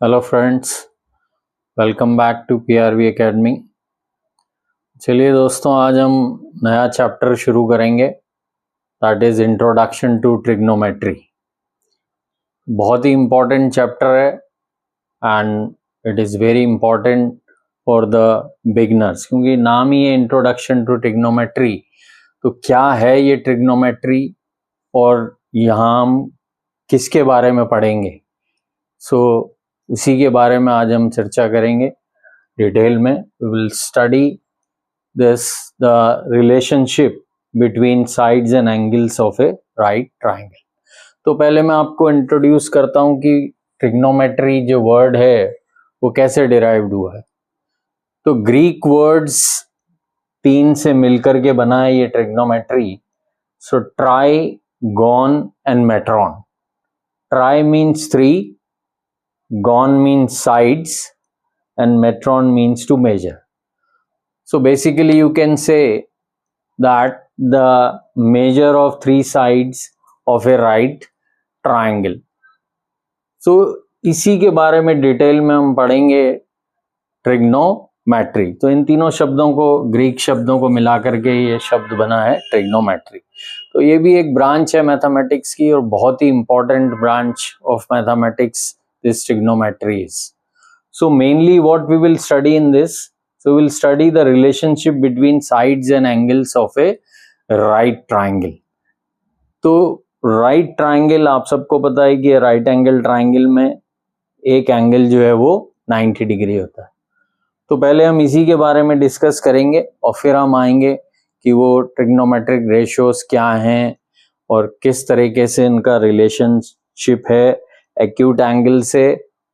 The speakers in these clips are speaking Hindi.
Hello friends, welcome back to PRV academy. चलिए दोस्तों, आज हम नया चैप्टर शुरू करेंगे, that is introduction to trigonometry. बहुत ही इम्पोर्टेंट चैप्टर है and it is very important for the beginners, क्योंकि नाम ही है इंट्रोडक्शन टू ट्रिग्नोमेट्री। तो क्या है ये ट्रिग्नोमेट्री और यहाँ हम किसके बारे में पढ़ेंगे? उसी के बारे में आज हम चर्चा करेंगे डिटेल में। We will study this the relationship between sides and angles of a right triangle. तो पहले मैं आपको इंट्रोड्यूस करता हूं कि ट्रिग्नोमेट्री जो वर्ड है वो कैसे डिराइव्ड हुआ है। तो ग्रीक वर्ड्स 3 से मिलकर के बना है ये trigonometry. So tri, gon and metron. Tri means 3, gone means sides, and metron means to measure. So basically you can say that the measure of 3 sides of a right triangle. So इसी के बारे में डिटेल में हम पढ़ेंगे ट्रिग्नोमेट्री। तो इन तीनों शब्दों को, ग्रीक शब्दों को मिला करके ये शब्द बना है ट्रिग्नोमेट्री। तो ये भी एक ब्रांच है मैथमेटिक्स की और बहुत ही important branch of mathematics this trigonometry is. So mainly what we will study in this, so we will study the relationship between sides and angles of a right triangle. तो right triangle आप सबको पता है कि right angle triangle में एक एंगल जो है वो 90 डिग्री होता है। तो पहले हम इसी के बारे में डिस्कस करेंगे और फिर हम आएंगे कि वो ट्रिग्नोमेट्रिक रेशियोज क्या हैं और किस तरीके से इनका रिलेशनशिप है एक्यूट एंगल से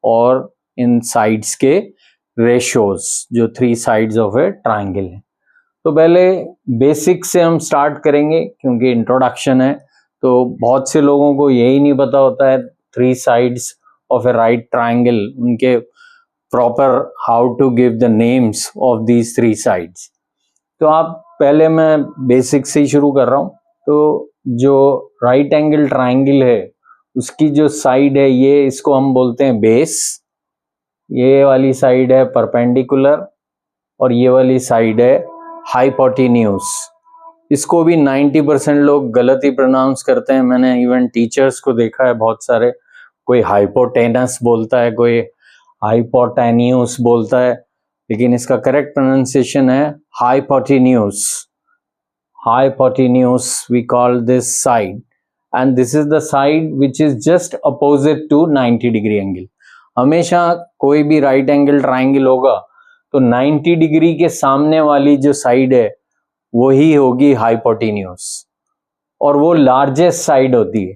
और इन साइड्स के रेशियोज, जो 3 साइड्स ऑफ ए ट्राइंगल है। तो पहले बेसिक से हम स्टार्ट करेंगे क्योंकि इंट्रोडक्शन है। तो बहुत से लोगों को यही नहीं पता होता है 3 sides of a right triangle, उनके proper how to give the names of these 3 sides. तो आप पहले मैं बेसिक से ही शुरू कर रहा हूँ। तो जो राइट एंगल ट्राइंगल है उसकी जो साइड है ये, इसको हम बोलते हैं बेस। ये वाली साइड है परपेंडिकुलर और ये वाली साइड है हाइपोटेन्यूज। इसको भी 90% लोग गलत ही प्रोनाउंस करते हैं। मैंने इवन टीचर्स को देखा है बहुत सारे, कोई हाइपोटेनस बोलता है, कोई हाइपोटेन्यूस बोलता है, लेकिन इसका करेक्ट प्रोनाउंसिएशन है hypotenuse. Hypotenuse we call this side and this is the side which is just opposite to 90 degree angle. हमेशा कोई भी राइट एंगल ट्राइंगल होगा तो 90 डिग्री के सामने वाली जो साइड है वही होगी हाइपोटेन्यूस, और वो लार्जेस्ट साइड होती है।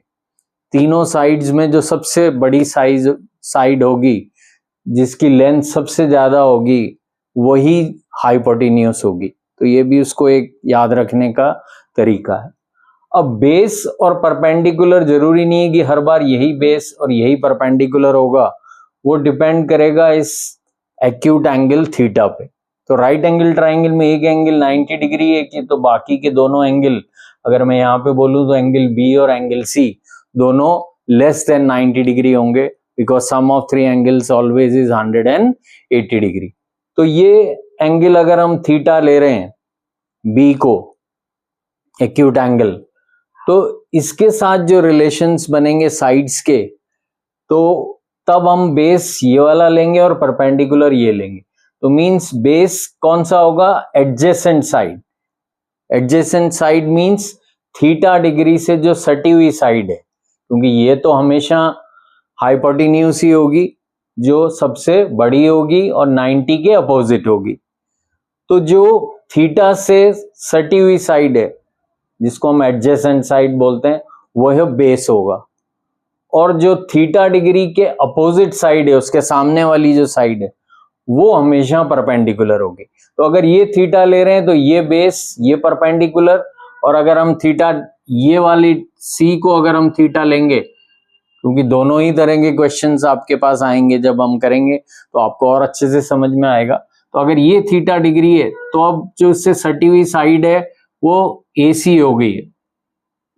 तीनों साइड्स में जो सबसे बड़ी साइड होगी, जिसकी लेंथ सबसे ज्यादा होगी, वही हाइपोटेन्यूस होगी। तो ये भी उसको एक याद रखने का तरीका है। अब बेस और परपेंडिकुलर जरूरी नहीं है कि हर बार यही बेस और यही परपेंडिकुलर होगा, वो डिपेंड करेगा इस एक्यूट एंगल थीटा पे। तो राइट एंगल ट्राइंगल में एक एंगल 90 डिग्री है कि तो बाकी के दोनों एंगल, अगर मैं यहाँ पे बोलूं तो एंगल बी और एंगल सी दोनों लेस देन 90 डिग्री होंगे, because sum of 3 angles always is 180 degree. तो ये एंगल अगर हम थीटा ले रहे हैं बी को, एक्यूट एंगल, तो इसके साथ जो रिलेशंस बनेंगे साइड्स के, तो तब हम बेस ये वाला लेंगे और परपेंडिकुलर ये लेंगे। तो मींस बेस कौन सा होगा? Adjacent side. Adjacent side means theta degree से जो सटी हुई साइड है, क्योंकि ये तो हमेशा हाइपोटेन्यूस ही होगी जो सबसे बड़ी होगी और 90 के अपोजिट होगी। तो जो थीटा से सटी हुई साइड है, जिसको हम एडजेसेंट साइड बोलते हैं, वह बेस होगा। और जो थीटा डिग्री के अपोजिट साइड है, उसके सामने वाली जो साइड है, वो हमेशा परपेंडिकुलर होगी। तो अगर ये थीटा ले रहे हैं तो ये बेस, ये परपेंडिकुलर, और अगर हम थीटा, ये वाली सी को अगर हम थीटा लेंगे, क्योंकि दोनों ही तरह के क्वेश्चंस आपके पास आएंगे जब हम करेंगे तो आपको और अच्छे से समझ में आएगा। तो अगर ये थीटा डिग्री है तो अब जो इससे सटी हुई साइड है वो AC हो गई है।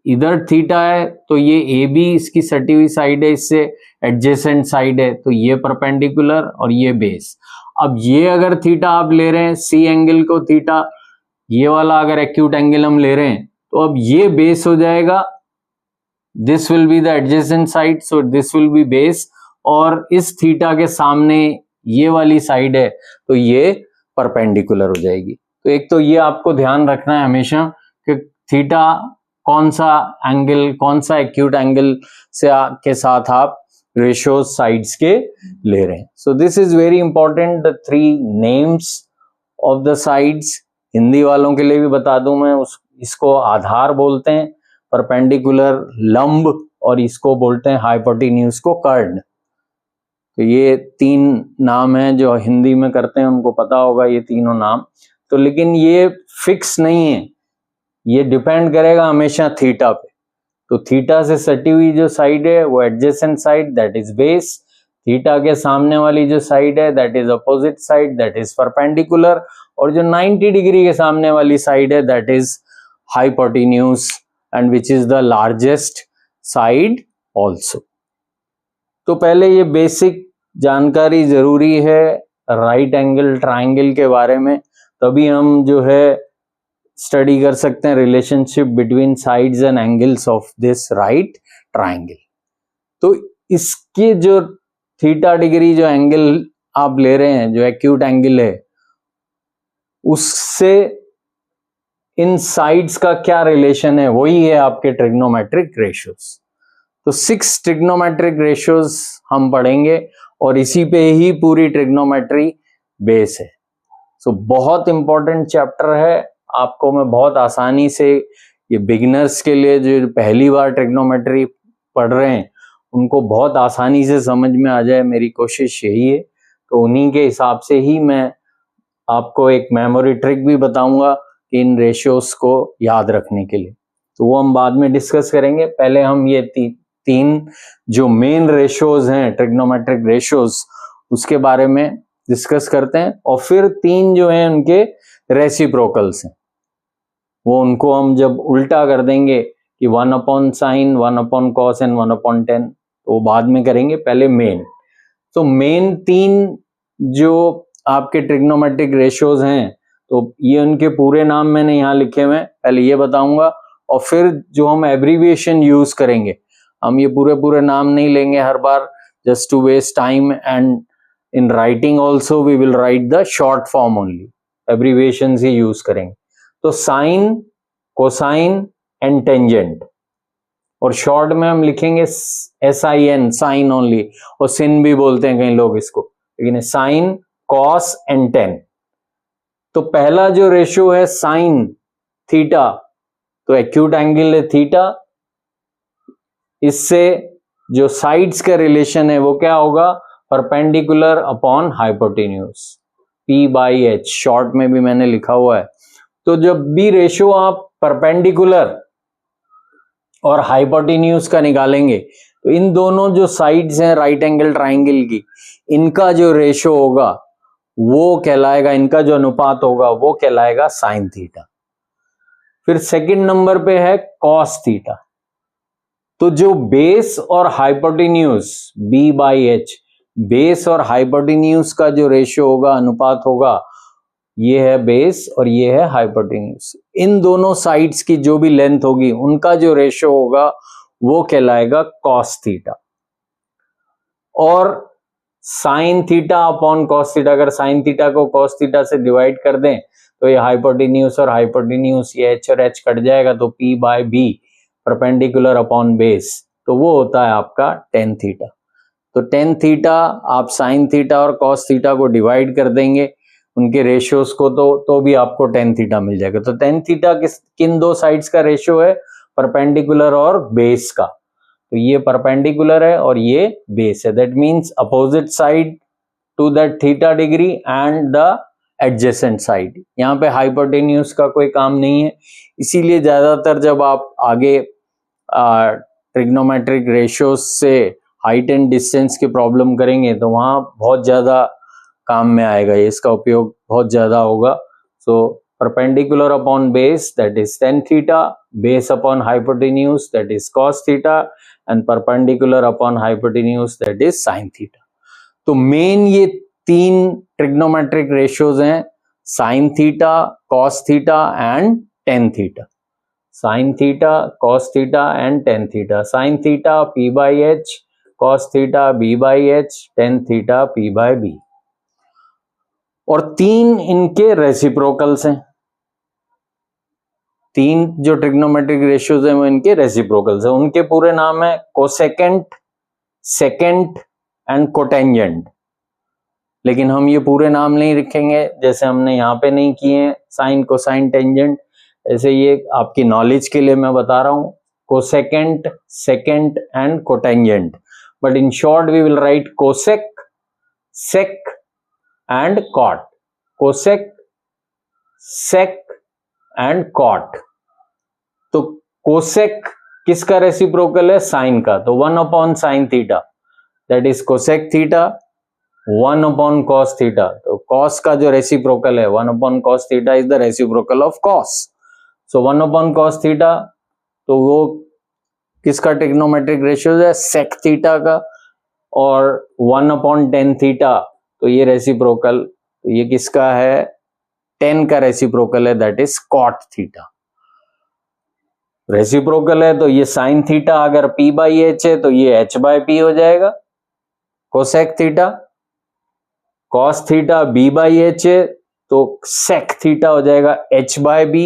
इधर थीटा है तो ये ए बी इसकी सटी हुई साइड है, इससे एडजेसेंट साइड है, तो ये परपेंडिकुलर और ये बेस। अब ये अगर थीटा आप ले रहे हैं, सी एंगल को थीटा, ये वाला अगर एक्यूट एंगल हम ले रहे हैं, तो अब ये बेस हो जाएगा, this will be the adjacent side, so this will be base, और इस थीटा के सामने ये वाली साइड है तो ये परपेंडिकुलर हो जाएगी। तो एक तो ये आपको ध्यान रखना है हमेशा कि थीटा कौन सा एंगल, कौन सा एक्यूट एंगल से के साथ आप रेशियोज साइड्स के ले रहे हैं। So this is very important, the 3 names of the sides. Hindi वालों के लिए भी बता दूं मैं, इसको आधार बोलते हैं, परपेंडिकुलर लंब, और इसको बोलते हैं हाइपोटेन्यूज को कर्ड। तो ये 3 नाम हैं जो हिंदी में करते हैं, उनको पता होगा ये तीनों नाम। तो लेकिन ये फिक्स नहीं है, ये डिपेंड करेगा हमेशा थीटा पे। तो थीटा से सटी हुई जो साइड है वो adjacent side, that is base. Theta के सामने वाली जो साइड है that is opposite side, that is perpendicular. और जो 90 डिग्री के सामने वाली साइड है that is hypotenuse, and which is the largest side also. तो पहले ये बेसिक जानकारी जरूरी है राइट एंगल ट्राइंगल के बारे में, तभी हम जो है स्टडी कर सकते हैं relationship between sides and angles of this right triangle. तो इसके जो थीटा डिग्री जो एंगल आप ले रहे हैं, जो एक्यूट एंगल है, उससे इन साइड्स का क्या रिलेशन है, वही है आपके ट्रिग्नोमेट्रिक रेशियोज। तो 6 ट्रिग्नोमेट्रिक रेशियोज हम पढ़ेंगे और इसी पे ही पूरी ट्रिग्नोमेट्री बेस है। सो बहुत इंपॉर्टेंट चैप्टर है, आपको मैं बहुत आसानी से, ये बिगिनर्स के लिए जो पहली बार ट्रिग्नोमेट्री पढ़ रहे हैं उनको बहुत आसानी से समझ में आ जाए, मेरी कोशिश यही है। तो उन्हीं के हिसाब से ही मैं आपको एक मेमोरी ट्रिक भी बताऊंगा कि इन रेशियोज को याद रखने के लिए, तो वो हम बाद में डिस्कस करेंगे। पहले हम ये 3 जो मेन रेशियोज हैं ट्रिग्नोमेट्रिक रेशियोज, उसके बारे में डिस्कस करते हैं, और फिर 3 जो हैं उनके रेसिप्रोकल्स हैं, वो उनको हम जब उल्टा कर देंगे कि 1/sin, 1/cos एंड 1/tan, तो वो बाद में करेंगे, पहले मेन। तो मेन 3 जो आपके ट्रिग्नोमेट्रिक रेशियोज हैं, तो ये उनके पूरे नाम मैंने यहाँ लिखे हुए हैं, पहले ये बताऊंगा, और फिर जो हम एब्रीविएशन यूज करेंगे, हम ये पूरे नाम नहीं लेंगे हर बार, just to waste time, and in writing also we will write the short form only, abbreviation ही यूज करेंगे। तो साइन, कोसाइन एंड टेंजेंट, और शॉर्ट में हम लिखेंगे SIN, साइन ओनली, और सिन भी बोलते हैं कई लोग इसको, लेकिन साइन, कॉस एंड टेन। तो पहला जो रेशियो है साइन थीटा, तो एक्यूट एंगल है थीटा, इससे जो साइड्स का रिलेशन है वो क्या होगा, perpendicular upon hypotenuse, P/H, short में भी मैंने लिखा हुआ है। तो जब भी रेशियो आप परपेंडिकुलर और हाइपोटेन्यूज का निकालेंगे, तो इन दोनों जो साइड्स हैं राइट एंगल ट्राइंगल की, इनका जो रेशियो होगा वो कहलाएगा, इनका जो अनुपात होगा वो कहलाएगा साइन थीटा। फिर सेकंड नंबर पे है कॉस थीटा। तो जो बेस और हाइपोटेन्यूज, B/H, बेस और हाइपोटेन्यूज का जो रेशियो होगा, अनुपात होगा, ये है बेस और ये है हाइपोटेन्यूज। इन दोनों साइड्स की जो भी लेंथ होगी उनका जो रेशियो होगा वो कहलाएगा कॉस थीटा। और sine theta upon cos theta, अगर साइन थीटा को कॉस थीटा से डिवाइड कर दें तो ये हाइपोटेन्यूज और हाइपोटेन्यूज, ये H और H कट जाएगा, तो P/B, परपेंडिकुलर अपॉन बेस, तो वो होता है आपका टेन थीटा। तो टेन थीटा आप साइन थीटा और कॉस थीटा को डिवाइड कर देंगे उनके रेशियोज को, तो भी आपको टेन थीटा मिल जाएगा। तो टेन थीटा किन 2 साइड्स का रेशियो है, परपेंडिकुलर और बेस का। तो ये परपेंडिकुलर है और ये बेस है, that means opposite side to that theta degree and the adjacent side. यहाँ पे हाइपोटेन्यूज का कोई काम नहीं है, इसीलिए ज्यादातर जब आप आगे ट्रिग्नोमेट्रिक रेशियोज से हाइट एंड डिस्टेंस की प्रॉब्लम करेंगे तो वहां बहुत ज्यादा काम में आएगा, इसका उपयोग बहुत ज्यादा होगा। सो perpendicular upon base, that is tan theta, base upon hypotenuse, that is cos theta, and perpendicular upon hypotenuse, that is sin theta. तो मेन ये तीन ट्रिग्नोमेट्रिक रेशियोज हैं, sin theta, cos theta and tan theta. sin theta, cos theta and tan theta. sin theta p by h, cos theta b by h, tan theta p by b. और तीन इनके रेसिप्रोकल्स हैं, तीन जो ट्रिग्नोमेट्रिक रेशियोज हैं वो इनके रेसिप्रोकल्स हैं. उनके पूरे नाम है कोसेकेंट, सेकेंट एंड कोटेंजेंट. लेकिन हम ये पूरे नाम नहीं लिखेंगे, जैसे हमने यहाँ पे नहीं किए हैं साइन, कोसाइन, टेंजेंट. ऐसे ये आपकी नॉलेज के लिए मैं बता रहा हूँ, cosecant, secant and cotangent. But in short we will write cosec, sec and cot. Cosec, sec and cot. तो कोसेक किसका रेसिप्रोकल है? साइन का. तो 1 upon sine theta, that is cosec theta. 1 upon cos theta, तो कॉस का जो रेसिप्रोकल है 1 upon cos theta is the reciprocal of cos. So 1 upon cos theta, तो वो किसका ट्रिग्नोमेट्रिक रेशियो है? सेक थीटा का. और 1 अपॉन टेन थीटा, तो ये रेसिप्रोकल, तो ये किसका है? टेन का रेसिप्रोकल है, that is cot theta. Reciprocal है तो ये साइन थीटा अगर p बाई एच है तो ये h बाई p हो जाएगा, cosec theta. Cos theta b by H है तो सेक थीटा हो जाएगा h by b.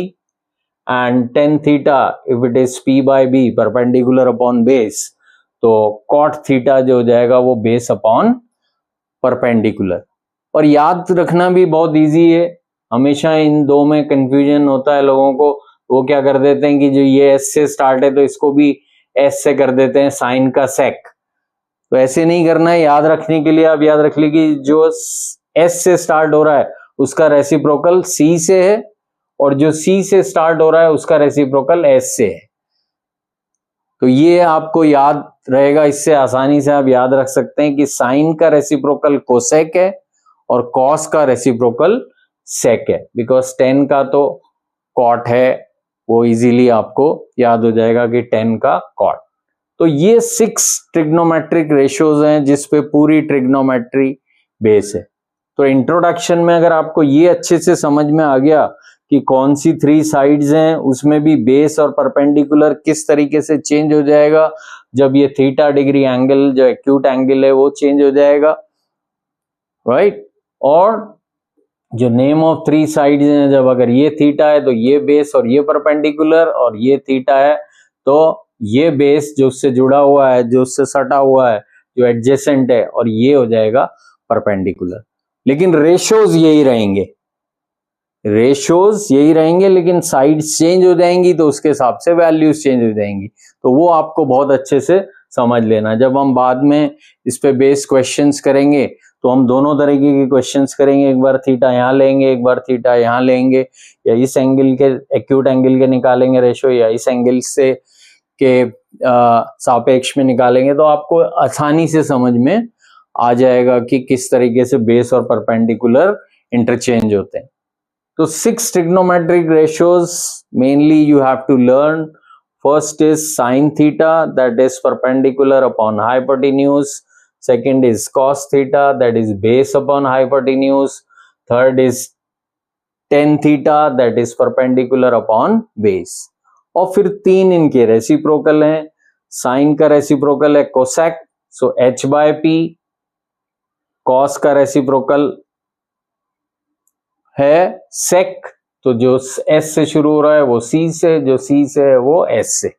And tan theta if it is p by b perpendicular upon base, तो कॉट थीटा जो हो जाएगा वो बेस अपॉन परपेंडिकुलर. और याद रखना भी बहुत इजी है, हमेशा इन दो में कंफ्यूजन होता है लोगों को. वो क्या कर देते हैं कि जो ये s से स्टार्ट है तो इसको भी s से कर देते हैं, साइन का सेक. तो ऐसे नहीं करना है. याद रखने के लिए आप याद रख लीजिए कि जो s से स्टार्ट हो रहा है उसका रेसिप्रोकल c से है, और जो c से स्टार्ट हो रहा है उसका रेसिप्रोकल s से है. तो ये आपको याद रहेगा, इससे आसानी से आप याद रख सकते हैं कि साइन का रेसिप्रोकल कोसेक है और कॉस का रेसिप्रोकल सेक है. बिकॉज टेन का तो कॉट है, वो इजीली आपको याद हो जाएगा कि टेन का कॉट. तो ये 6 ट्रिग्नोमेट्रिक रेशियोज हैं जिसपे पूरी ट्रिग्नोमेट्री बेस है. तो इंट्रोडक्शन में अगर आपको ये अच्छे से समझ में आ गया कि कौन सी 3 साइड्स हैं, उसमें भी बेस और परपेंडिकुलर किस तरीके से चेंज हो जाएगा जब ये थीटा डिग्री एंगल, जो एक्यूट एंगल है वो चेंज हो जाएगा, राइट. और जो नेम ऑफ 3 साइड्स हैं, जब अगर ये थीटा है तो ये बेस और ये परपेंडिकुलर, और ये थीटा है तो ये बेस जो उससे जुड़ा हुआ है, जो उससे सटा हुआ है, जो एडजेसेंट है, और ये हो जाएगा परपेंडिकुलर. लेकिन रेशियोज यही रहेंगे, रेशियोज यही रहेंगे, लेकिन साइड्स चेंज हो जाएंगी तो उसके हिसाब से वैल्यूज चेंज हो जाएंगी. तो वो आपको बहुत अच्छे से समझ लेना. जब हम बाद में इस पे बेस क्वेश्चंस करेंगे तो हम दोनों तरीके के क्वेश्चंस करेंगे. एक बार थीटा यहाँ लेंगे, एक बार थीटा यहाँ लेंगे, या इस एंगल के, एक्यूट एंगल के निकालेंगे रेशियो, या इस एंगल से के सापेक्ष में निकालेंगे. तो आपको आसानी से समझ में आ जाएगा कि किस तरीके से बेस और परपेंडिकुलर इंटरचेंज होते हैं. तो 6 trigonometric ratios mainly you have to learn. First is sin theta, that is perpendicular upon hypotenuse. Second is cos theta, that is base upon hypotenuse. Third is tan theta, that is perpendicular upon base. और फिर 3 इनके रेसिप्रोकल हैं. साइन का रेसिप्रोकल है cosec, so h by p. Cos का रेसिप्रोकल है सेक, तो जो s से शुरू हो रहा है वो c से, जो c से है वो s से.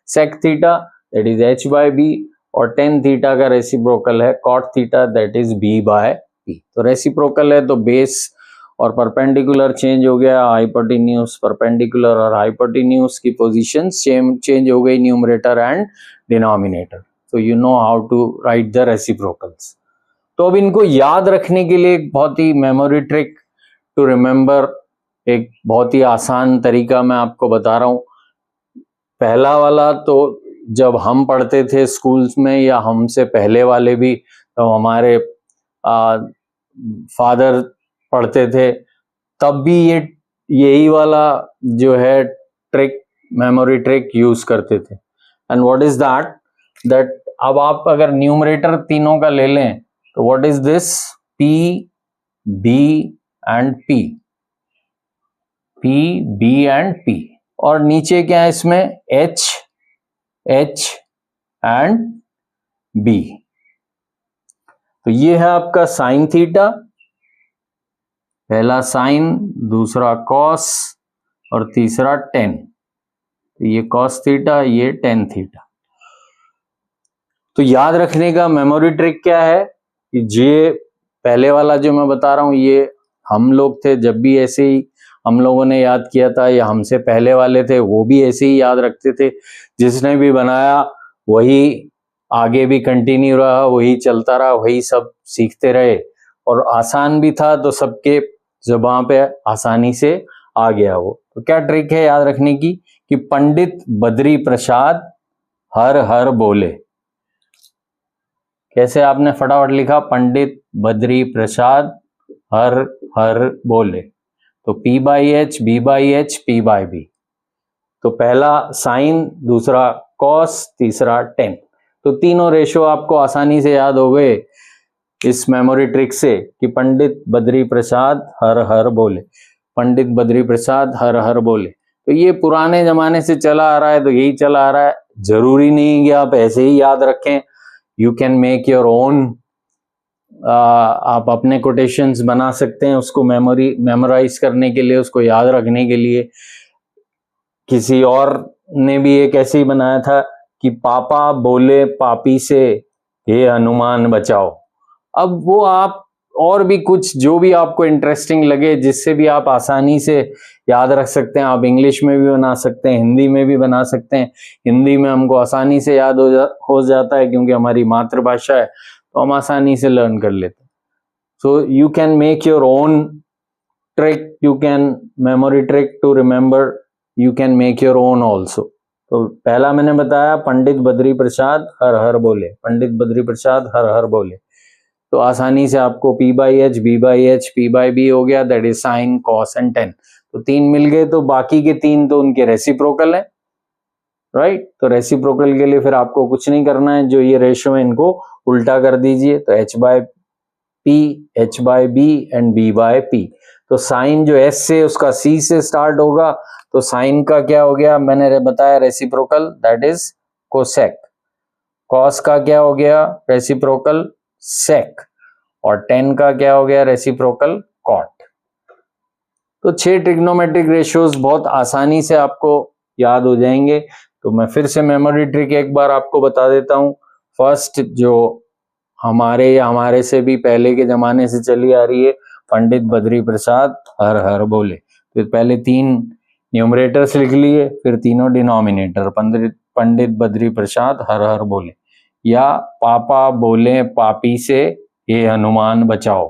Sec theta that is h by b, और टेन थीटा का रेसिप्रोकल है cot theta, that is b by p. तो रेसिप्रोकल है तो बेस और परपेंडिकुलर चेंज हो गया, हाइपोटेन्यूज परपेंडिकुलर और हाइपोटेन्यूज की पोजीशन चेंज हो गई, न्यूमरेटर एंड डिनोमिनेटर. तो you know how to write the reciprocals. तो अब इनको याद रखने के लिए एक बहुत ही मेमोरी ट्रिक टू रिमेम्बर, एक बहुत ही आसान तरीका मैं आपको बता रहा हूं. पहला वाला तो जब हम पढ़ते थे स्कूल्स में, या हमसे पहले वाले भी, तो हमारे फादर पढ़ते थे, तब भी ये यही वाला जो है ट्रिक, मेमोरी ट्रिक यूज करते थे। एंड व्हाट इज दैट अब आप अगर न्यूमरेटर तीनों का ले लें तो what is this, P, B and P, P, B and P, और नीचे क्या है इसमें, H एंड B। तो ये है आपका साइन थीटा, पहला साइन, दूसरा कॉस और तीसरा टेन। तो ये कॉस थीटा, ये टेन थीटा। तो याद रखने का मेमोरी ट्रिक क्या है कि ये पहले वाला जो मैं बता रहा हूं, ये हम लोग थे जब भी ऐसे ही हम लोगों ने याद किया था, या हमसे पहले वाले थे वो भी ऐसे ही याद रखते थे। जिसने भी बनाया वही आगे भी कंटिन्यू रहा, वही चलता रहा, वही सब सीखते रहे, और आसान भी था तो सबके ज़बान पे आसानी से आ गया वो। तो क्या ट्रिक है याद रखने की कि पंडित बद्री प्रसाद हर हर बोले। कैसे आपने फटाफट लिखा, पंडित बद्री प्रसाद हर हर बोले। तो P by H, B by H, P by B. तो पहला साइन, दूसरा कॉस, तीसरा टेन। तो तीनों रेशो आपको आसानी से याद हो गए इस मेमोरी ट्रिक से कि पंडित बद्री प्रसाद हर हर बोले, पंडित बद्री प्रसाद हर हर बोले। तो ये पुराने जमाने से चला आ रहा है, तो यही चला आ रहा है। जरूरी नहीं कि आप ऐसे ही याद रखें, you can make your own. आप अपने कोटेशंस बना सकते हैं उसको मेमोराइज करने के लिए, उसको याद रखने के लिए। किसी और ने भी एक ऐसे ही बनाया था कि पापा बोले पापी से हे हनुमान बचाओ। अब वो आप और भी कुछ जो भी आपको इंटरेस्टिंग लगे, जिससे भी आप आसानी से याद रख सकते हैं। आप इंग्लिश में भी बना सकते हैं, हिंदी में भी बना सकते हैं। हिंदी में हमको आसानी से याद हो जाता है क्योंकि हमारी मातृभाषा है, तो हम आसानी से लर्न कर लेते हैं। So you can make your own trick, you can memory trick to remember, you can make your own also. तो पहला मैंने बताया पंडित बद्री प्रसाद हर हर बोले, पंडित बद्री प्रसाद हर हर बोले। तो आसानी से आपको P by H, B by H, P by B हो गया, that is sine cos and tan. तो तीन मिल गए, तो बाकी के तीन तो उनके रेसिप्रोकल है, राइट। तो रेसिप्रोकल के लिए फिर आपको कुछ नहीं करना है, जो ये रेशियो है इनको उल्टा कर दीजिए। तो H by P, H by B and B by P। तो साइन जो S से उसका C से स्टार्ट होगा, तो साइन का क्या हो गया, मैंने बताया reciprocal, that is cosec. Cos का क्या हो गया, रेसिप्रोकल सेक। और टेन का क्या हो गया, रेसिप्रोकल कॉट। तो 6 ट्रिग्नोमेट्रिक रेशियोज बहुत आसानी से आपको याद हो जाएंगे। तो मैं फिर से मेमोरी ट्रिक एक बार आपको बता देता हूं। फर्स्ट जो हमारे से भी पहले के जमाने से चली आ रही है, पंडित बद्री प्रसाद हर हर बोले। तो पहले 3 न्यूमरेटर्स लिख लिए, फिर तीनों डिनोमिनेटर, पंडित बद्री प्रसाद हर हर बोले, या पापा बोले पापी से ये हनुमान बचाओ।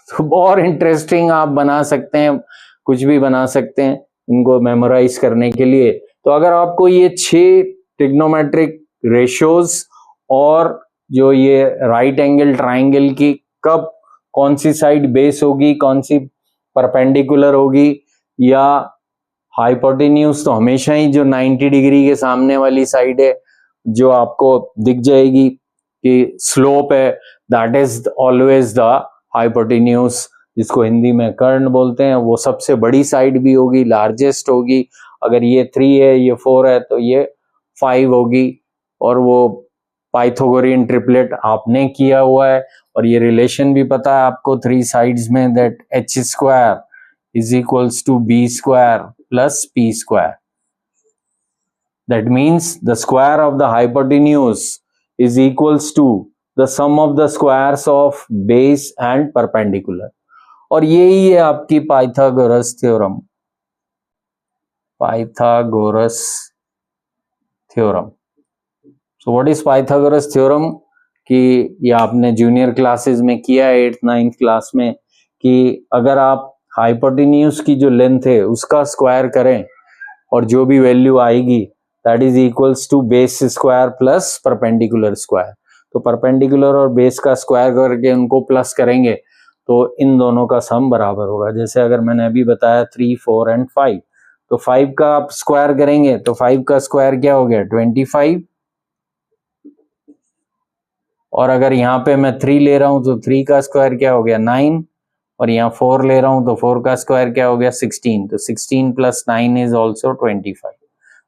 तो और इंटरेस्टिंग आप बना सकते हैं, कुछ भी बना सकते हैं इनको मेमोराइज करने के लिए। तो अगर आपको ये 6 ट्रिग्नोमेट्रिक रेशियोज और जो ये राइट एंगल ट्राइंगल की कब कौन सी साइड बेस होगी, कौन सी परपेंडिकुलर होगी या हाइपोटेन्यूज, तो हमेशा ही जो 90 डिग्री के सामने वाली साइड है जो आपको दिख जाएगी कि स्लोप है, that is always the hypotenuse, जिसको हिंदी में कर्ण बोलते हैं। वो सबसे बड़ी साइड भी होगी, लार्जेस्ट होगी। अगर ये 3 है, ये 4 है, तो ये 5 होगी। और वो पाइथागोरियन ट्रिपलेट आपने किया हुआ है, और ये रिलेशन भी पता है आपको 3 साइड्स में, that h square is equals to b square plus p square. That means the square of the hypotenuse is equals to the sum of the squares of base and perpendicular. और यही है आपकी Pythagoras theorem, Pythagoras theorem. So what is Pythagoras theorem? कि ये आपने जूनियर क्लासेस में किया है 8th 9th क्लास में, कि अगर आप हाइपोटेन्यूज की जो लेंथ है उसका स्क्वायर करें और जो भी वैल्यू आएगी that is equals to base square plus perpendicular square. तो परपेंडिकुलर और बेस का स्क्वायर करके उनको प्लस करेंगे तो इन दोनों का सम बराबर होगा। जैसे अगर मैंने अभी बताया 3, 4 एंड 5, तो 5 का आप स्क्वायर करेंगे तो 5 का स्क्वायर क्या हो गया 25, और अगर यहाँ पे मैं 3 ले रहा हूं तो 3 का स्क्वायर क्या हो गया 9, और यहाँ 4 ले रहा हूं तो 4 का स्क्वायर क्या हो गया 16, तो 16 प्लस 9 इज ऑल्सो 25,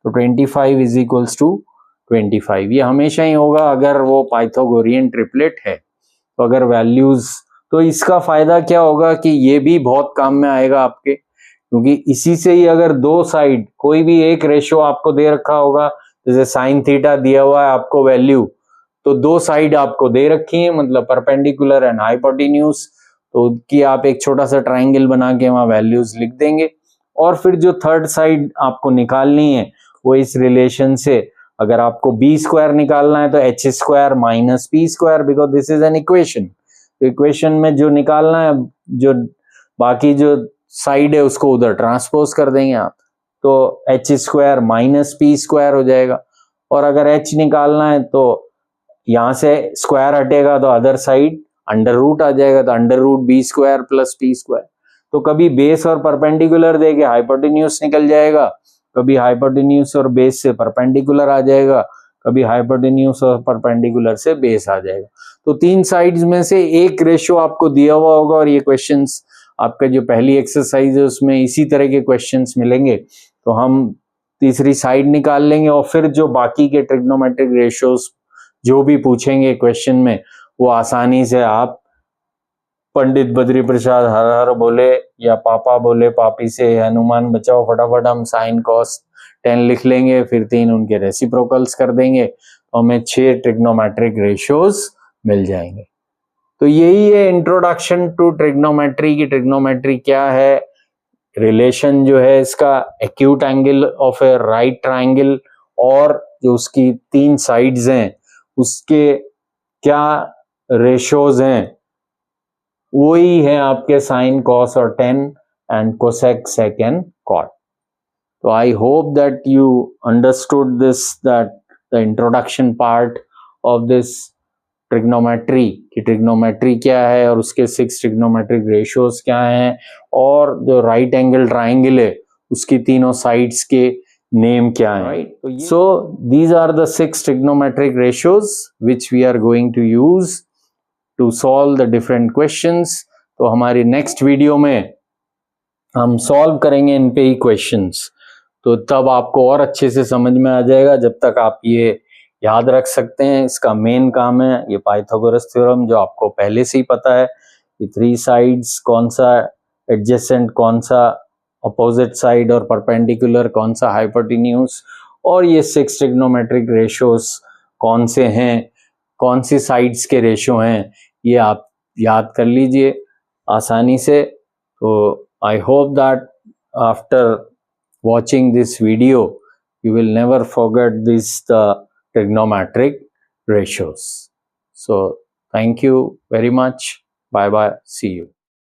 तो 25 इज इक्वल्स टू 25। ये हमेशा ही होगा अगर वो पाइथागोरियन ट्रिपलेट है। तो अगर वैल्यूज, तो इसका फायदा क्या होगा कि ये भी बहुत काम में आएगा आपके, क्योंकि इसी से ही अगर दो साइड कोई भी एक रेशियो आपको दे रखा होगा, जैसे साइन थीटा दिया हुआ है आपको वैल्यू, तो दो साइड आपको दे रखी है, मतलब परपेंडिकुलर एंड हाइपोटेन्यूज, तो कि आप एक छोटा सा ट्राइंगल बना के वहां वैल्यूज लिख देंगे। और फिर जो थर्ड साइड आपको निकालनी है वो इस रिलेशन से, अगर आपको बी स्क्वायर निकालना है तो H square minus P square, because this is an equation. तो इक्वेशन में जो निकालना है, जो बाकी जो साइड है उसको उधर ट्रांसपोज कर देंगे आप, तो H square minus P square हो जाएगा। और अगर एच निकालना है तो यहां से स्क्वायर हटेगा तो अदर साइड अंडर रूट आ जाएगा, तो under root B square plus P square. तो कभी बेस और परपेंडिकुलर देके हाइपोटेन्यूज निकल जाएगा, कभी हाइपोटेन्यूज और बेस से परपेंडिकुलर आ जाएगा, कभी हाइपोटेन्यूज और परपेंडिकुलर से बेस आ जाएगा। तो तीन साइड्स में से एक रेशियो आपको दिया हुआ होगा, और ये क्वेश्चंस आपका जो पहली एक्सरसाइज है उसमें इसी तरह के क्वेश्चंस मिलेंगे। तो हम तीसरी साइड निकाल लेंगे, और फिर जो बाकी के ट्रिग्नोमेट्रिक रेशियोज जो भी पूछेंगे क्वेश्चन में, वो आसानी से आप पंडित बद्री प्रसाद हर हर बोले या पापा बोले पापी से हनुमान बचाओ, फटाफट हम साइन कॉस 10 लिख लेंगे, फिर 3 उनके रेसिप्रोकल्स कर देंगे, तो हमें 6 ट्रिग्नोमेट्रिक रेशियोज मिल जाएंगे। तो यही है इंट्रोडक्शन टू ट्रिग्नोमेट्री की ट्रिग्नोमेट्री क्या है, रिलेशन जो है इसका acute angle of a right triangle, और जो उसकी 3 साइड्स हैं उसके क्या रेशियोज हैं, वही है आपके साइन कॉस और tan and cosec sec and cot. तो I hope that you understood this, that the introduction part of this trigonometry की ट्रिग्नोमेट्री क्या है और उसके 6 ट्रिग्नोमेट्रिक रेशियोज क्या हैं, और जो राइट एंगल ट्राइंगल है उसकी तीनों साइड्स के नेम क्या है, right. So these are the 6 trigonometric ratios which we are going to use to solve the different questions. तो हमारी नेक्स्ट वीडियो में हम सॉल्व करेंगे इन पे ही क्वेश्चंस, तो तब आपको और अच्छे से समझ में आ जाएगा। जब तक आप ये याद रख सकते हैं, इसका मेन काम है ये पाइथागोरस थ्योरम, जो आपको पहले से ही पता है, ये 3 साइड्स कौन सा एडजेसेंट, कौन सा अपोजिट साइड, और परपेंडिकुलर कौन सा हाइपोटेन्यूज, और ये 6 ट्रिग्नोमेट्रिक रेशियोज कौन से हैं, कौन सी साइड्स के रेशियो हैं, ये आप याद कर लीजिए आसानी से। तो I hope that after watching this video you will never forget this the trigonometric ratios. So thank you very much. Bye bye. See you.